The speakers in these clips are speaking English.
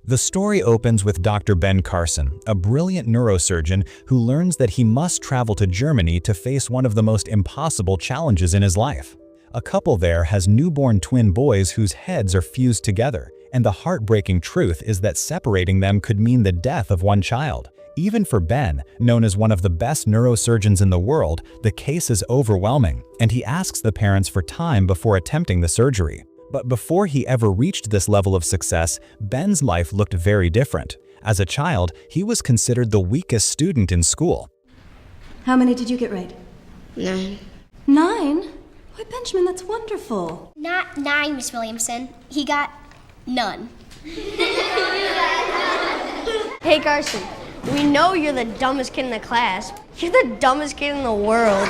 The story opens with Dr. Ben Carson, a brilliant neurosurgeon who learns that he must travel to Germany to face one of the most impossible challenges in his life. A couple there has newborn twin boys whose heads are fused together, and the heartbreaking truth is that separating them could mean the death of one child. Even for Ben, known as one of the best neurosurgeons in the world, the case is overwhelming, and he asks the parents for time before attempting the surgery. But before he ever reached this level of success, Ben's life looked very different. As a child, he was considered the weakest student in school. How many did you get right? 9. 9? Why, Benjamin, that's wonderful. Not 9, Miss Williamson. He got none. Hey, Carson, we know you're the dumbest kid in the class. You're the dumbest kid in the world.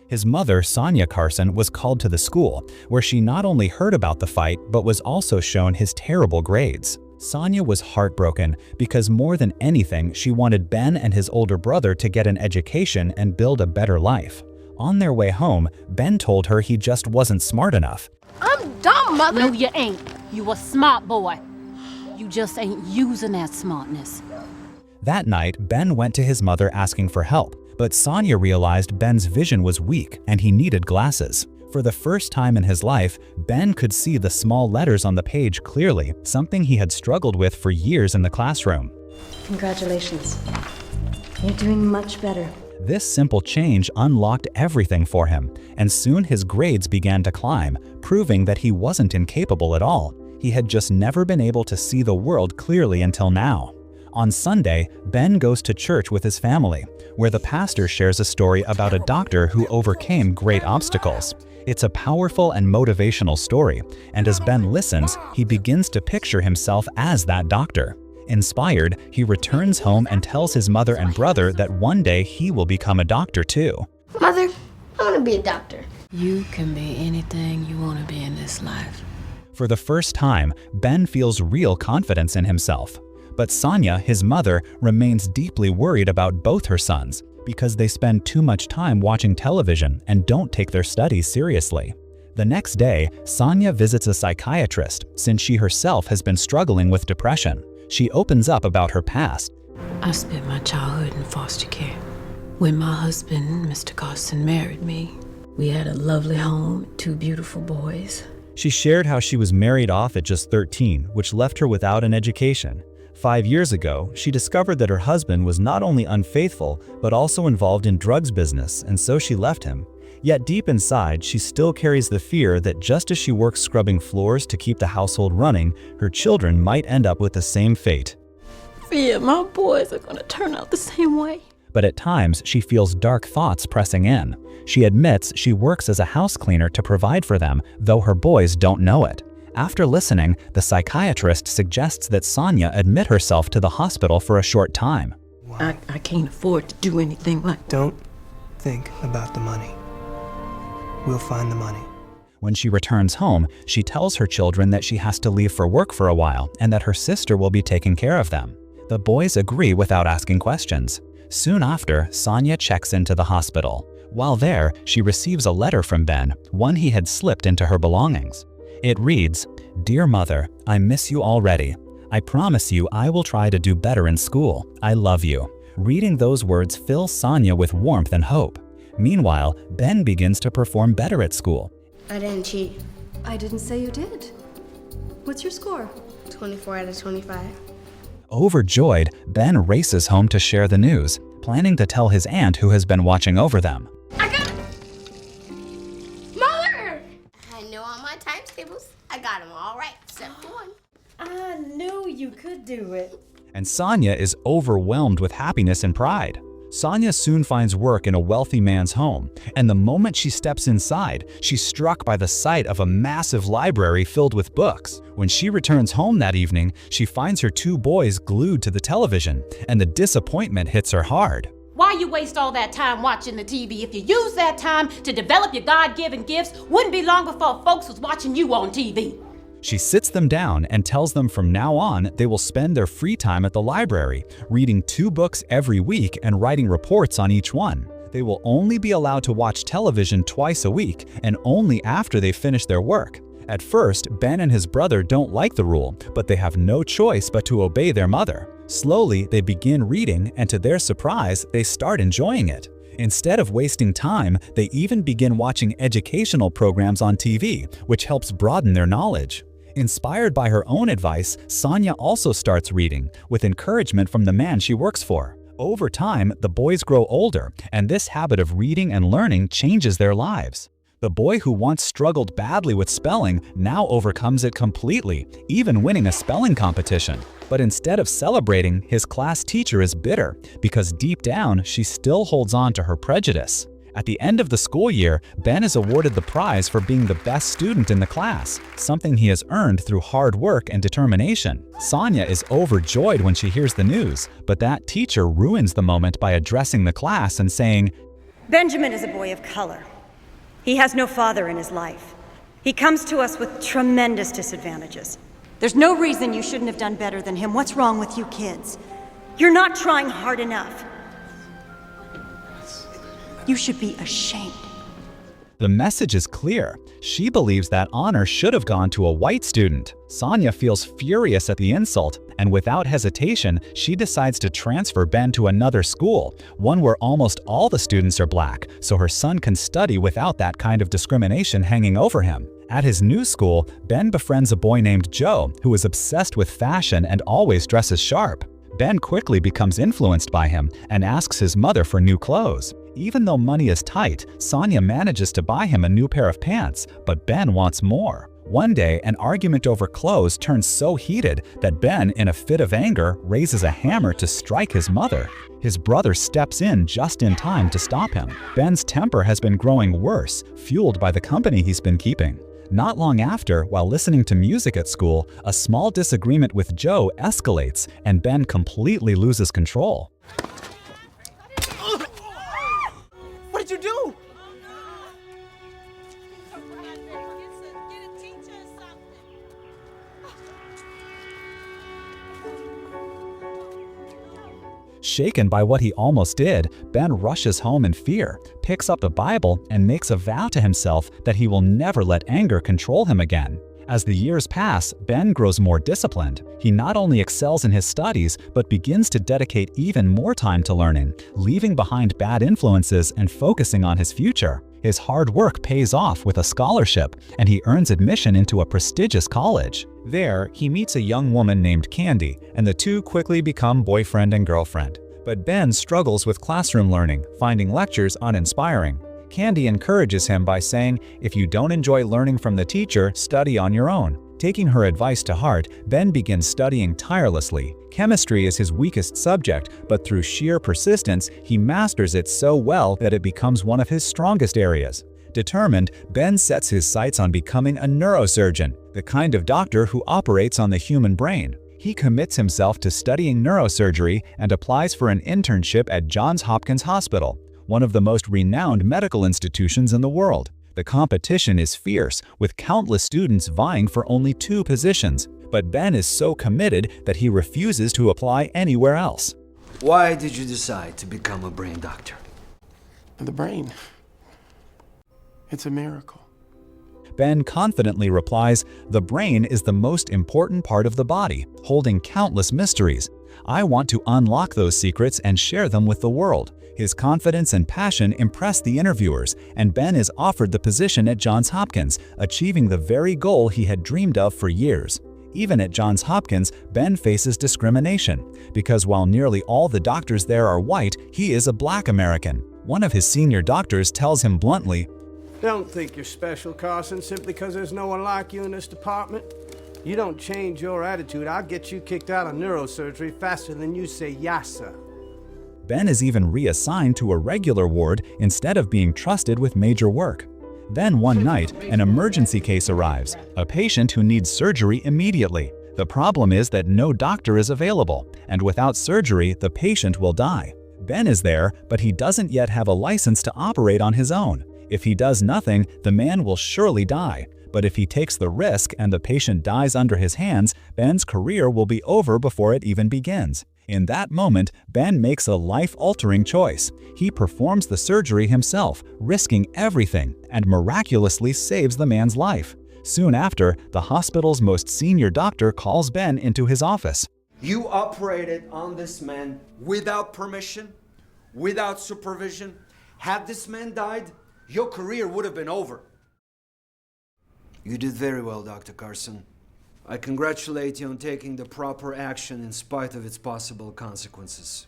His mother, Sonya Carson, was called to the school, where she not only heard about the fight, but was also shown his terrible grades. Sonya was heartbroken because more than anything, she wanted Ben and his older brother to get an education and build a better life. On their way home, Ben told her he just wasn't smart enough. I'm dumb, Mother. No, you ain't. You a smart boy. You just ain't using that smartness. That night, Ben went to his mother asking for help, but Sonya realized Ben's vision was weak and he needed glasses. For the first time in his life, Ben could see the small letters on the page clearly, something he had struggled with for years in the classroom. Congratulations. You're doing much better. This simple change unlocked everything for him, and soon his grades began to climb, proving that he wasn't incapable at all. He had just never been able to see the world clearly until now. On Sunday, Ben goes to church with his family, where the pastor shares a story about a doctor who overcame great obstacles. It's a powerful and motivational story, and as Ben listens, he begins to picture himself as that doctor. Inspired, he returns home and tells his mother and brother that one day he will become a doctor too. Mother, I want to be a doctor. You can be anything you want to be in this life. For the first time, Ben feels real confidence in himself. But Sonya, his mother, remains deeply worried about both her sons because they spend too much time watching television and don't take their studies seriously. The next day, Sonya visits a psychiatrist since she herself has been struggling with depression. She opens up about her past. I spent my childhood in foster care. When my husband, Mr. Carson, married me, we had a lovely home, 2 beautiful boys. She shared how she was married off at just 13, which left her without an education. 5 years ago, she discovered that her husband was not only unfaithful, but also involved in drugs business, and so she left him. Yet deep inside, she still carries the fear that just as she works scrubbing floors to keep the household running, her children might end up with the same fate. Fear my boys are gonna turn out the same way. But at times, she feels dark thoughts pressing in. She admits she works as a house cleaner to provide for them, though her boys don't know it. After listening, the psychiatrist suggests that Sonya admit herself to the hospital for a short time. I can't afford to do anything like that. Don't think about the money. We'll find the money. When she returns home, she tells her children that she has to leave for work for a while and that her sister will be taking care of them. The boys agree without asking questions. Soon after, Sonya checks into the hospital. While there, she receives a letter from Ben, one he had slipped into her belongings. It reads, "Dear Mother, I miss you already. I promise you I will try to do better in school. I love you." Reading those words fills Sonya with warmth and hope. Meanwhile, Ben begins to perform better at school. I didn't cheat. I didn't say you did. What's your score? 24 out of 25. Overjoyed, Ben races home to share the news, planning to tell his aunt who has been watching over them. I got it! Mother! I know all my times tables. I got them all right, except one. I knew you could do it. And Sonya is overwhelmed with happiness and pride. Sonya soon finds work in a wealthy man's home, and the moment she steps inside, she's struck by the sight of a massive library filled with books. When she returns home that evening, she finds her 2 boys glued to the television, and the disappointment hits her hard. Why you waste all that time watching the TV? If you use that time to develop your God-given gifts, wouldn't be long before folks was watching you on TV. She sits them down and tells them from now on they will spend their free time at the library, reading 2 books every week and writing reports on each one. They will only be allowed to watch television twice a week and only after they finish their work. At first, Ben and his brother don't like the rule, but they have no choice but to obey their mother. Slowly, they begin reading, and to their surprise, they start enjoying it. Instead of wasting time, they even begin watching educational programs on TV, which helps broaden their knowledge. Inspired by her own advice, Sonya also starts reading, with encouragement from the man she works for. Over time, the boys grow older, and this habit of reading and learning changes their lives. The boy who once struggled badly with spelling now overcomes it completely, even winning a spelling competition. But instead of celebrating, his class teacher is bitter, because deep down, she still holds on to her prejudice. At the end of the school year, Ben is awarded the prize for being the best student in the class, something he has earned through hard work and determination. Sonya is overjoyed when she hears the news, but that teacher ruins the moment by addressing the class and saying, Benjamin is a boy of color. He has no father in his life. He comes to us with tremendous disadvantages. There's no reason you shouldn't have done better than him. What's wrong with you kids? You're not trying hard enough. You should be ashamed. The message is clear. She believes that honor should have gone to a white student. Sonya feels furious at the insult, and without hesitation, she decides to transfer Ben to another school, one where almost all the students are black, so her son can study without that kind of discrimination hanging over him. At his new school, Ben befriends a boy named Joe, who is obsessed with fashion and always dresses sharp. Ben quickly becomes influenced by him and asks his mother for new clothes. Even though money is tight, Sonya manages to buy him a new pair of pants, but Ben wants more. One day, an argument over clothes turns so heated that Ben, in a fit of anger, raises a hammer to strike his mother. His brother steps in just in time to stop him. Ben's temper has been growing worse, fueled by the company he's been keeping. Not long after, while listening to music at school, a small disagreement with Joe escalates, and Ben completely loses control. What did you do? Shaken by what he almost did, Ben rushes home in fear, picks up the Bible, and makes a vow to himself that he will never let anger control him again. As the years pass, Ben grows more disciplined. He not only excels in his studies, but begins to dedicate even more time to learning, leaving behind bad influences and focusing on his future. His hard work pays off with a scholarship, and he earns admission into a prestigious college. There, he meets a young woman named Candy, and the two quickly become boyfriend and girlfriend. But Ben struggles with classroom learning, finding lectures uninspiring. Candy encourages him by saying, if you don't enjoy learning from the teacher, study on your own. Taking her advice to heart, Ben begins studying tirelessly. Chemistry is his weakest subject, but through sheer persistence, he masters it so well that it becomes one of his strongest areas. Determined, Ben sets his sights on becoming a neurosurgeon, the kind of doctor who operates on the human brain. He commits himself to studying neurosurgery and applies for an internship at Johns Hopkins Hospital, one of the most renowned medical institutions in the world. The competition is fierce, with countless students vying for only 2 positions, but Ben is so committed that he refuses to apply anywhere else. Why did you decide to become a brain doctor? The brain. It's a miracle. Ben confidently replies, the brain is the most important part of the body, holding countless mysteries. I want to unlock those secrets and share them with the world. His confidence and passion impress the interviewers, and Ben is offered the position at Johns Hopkins, achieving the very goal he had dreamed of for years. Even at Johns Hopkins, Ben faces discrimination, because while nearly all the doctors there are white, he is a black American. One of his senior doctors tells him bluntly, Don't think you're special, Carson, simply because there's no one like you in this department. You don't change your attitude, I'll get you kicked out of neurosurgery faster than you say yassa. Ben is even reassigned to a regular ward instead of being trusted with major work. Then one night, an emergency case arrives, a patient who needs surgery immediately. The problem is that no doctor is available, and without surgery, the patient will die. Ben is there, but he doesn't yet have a license to operate on his own. If he does nothing, the man will surely die. But if he takes the risk and the patient dies under his hands, Ben's career will be over before it even begins. In that moment, Ben makes a life-altering choice. He performs the surgery himself, risking everything, and miraculously saves the man's life. Soon after, the hospital's most senior doctor calls Ben into his office. You operated on this man without permission, without supervision. Had this man died, your career would have been over. You did very well, Dr. Carson. I congratulate you on taking the proper action in spite of its possible consequences.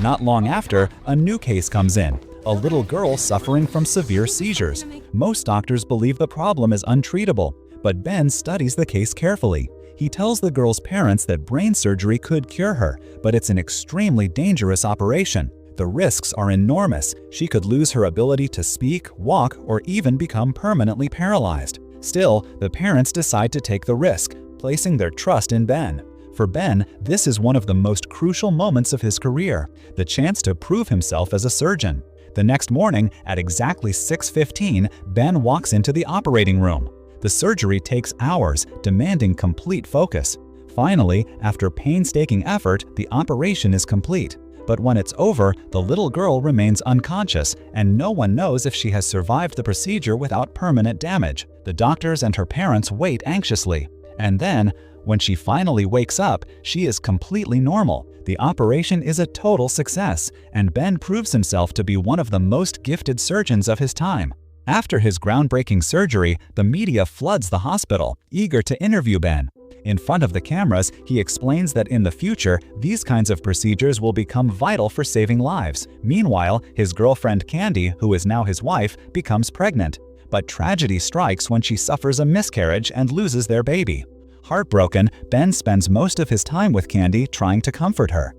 Not long after, a new case comes in, a little girl suffering from severe seizures. Most doctors believe the problem is untreatable, but Ben studies the case carefully. He tells the girl's parents that brain surgery could cure her, but it's an extremely dangerous operation. The risks are enormous. She could lose her ability to speak, walk, or even become permanently paralyzed. Still, the parents decide to take the risk, placing their trust in Ben. For Ben, this is one of the most crucial moments of his career, the chance to prove himself as a surgeon. The next morning, at exactly 6:15, Ben walks into the operating room. The surgery takes hours, demanding complete focus. Finally, after painstaking effort, the operation is complete. But when it's over, the little girl remains unconscious, and no one knows if she has survived the procedure without permanent damage. The doctors and her parents wait anxiously. And then, when she finally wakes up, she is completely normal. The operation is a total success, and Ben proves himself to be one of the most gifted surgeons of his time. After his groundbreaking surgery, the media floods the hospital, eager to interview Ben. In front of the cameras, he explains that in the future, these kinds of procedures will become vital for saving lives. Meanwhile, his girlfriend Candy, who is now his wife, becomes pregnant. But tragedy strikes when she suffers a miscarriage and loses their baby. Heartbroken, Ben spends most of his time with Candy trying to comfort her.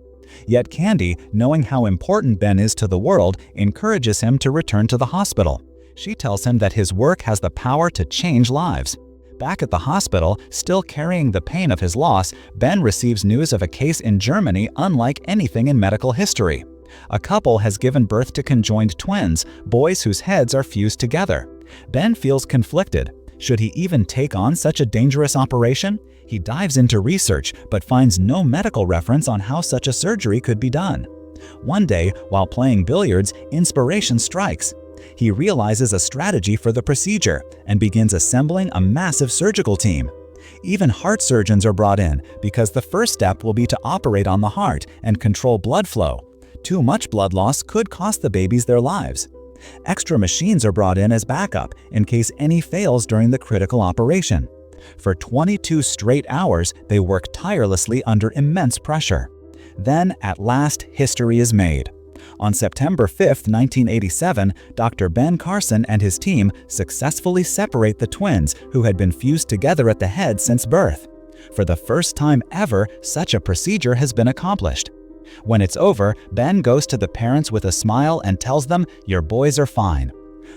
Yet Candy, knowing how important Ben is to the world, encourages him to return to the hospital. She tells him that his work has the power to change lives. Back at the hospital, still carrying the pain of his loss, Ben receives news of a case in Germany unlike anything in medical history. A couple has given birth to conjoined twins, boys whose heads are fused together. Ben feels conflicted. Should he even take on such a dangerous operation? He dives into research, but finds no medical reference on how such a surgery could be done. One day, while playing billiards, inspiration strikes. He realizes a strategy for the procedure and begins assembling a massive surgical team. Even heart surgeons are brought in because the first step will be to operate on the heart and control blood flow. Too much blood loss could cost the babies their lives. Extra machines are brought in as backup in case any fails during the critical operation. For 22 straight hours, they work tirelessly under immense pressure. Then, at last, history is made. On September 5, 1987, Dr. Ben Carson and his team successfully separate the twins who had been fused together at the head since birth. For the first time ever, such a procedure has been accomplished. When it's over, Ben goes to the parents with a smile and tells them, "Your boys are fine."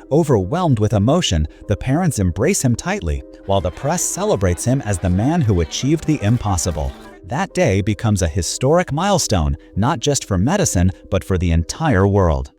Overwhelmed with emotion, the parents embrace him tightly, while the press celebrates him as the man who achieved the impossible. That day becomes a historic milestone, not just for medicine, but for the entire world.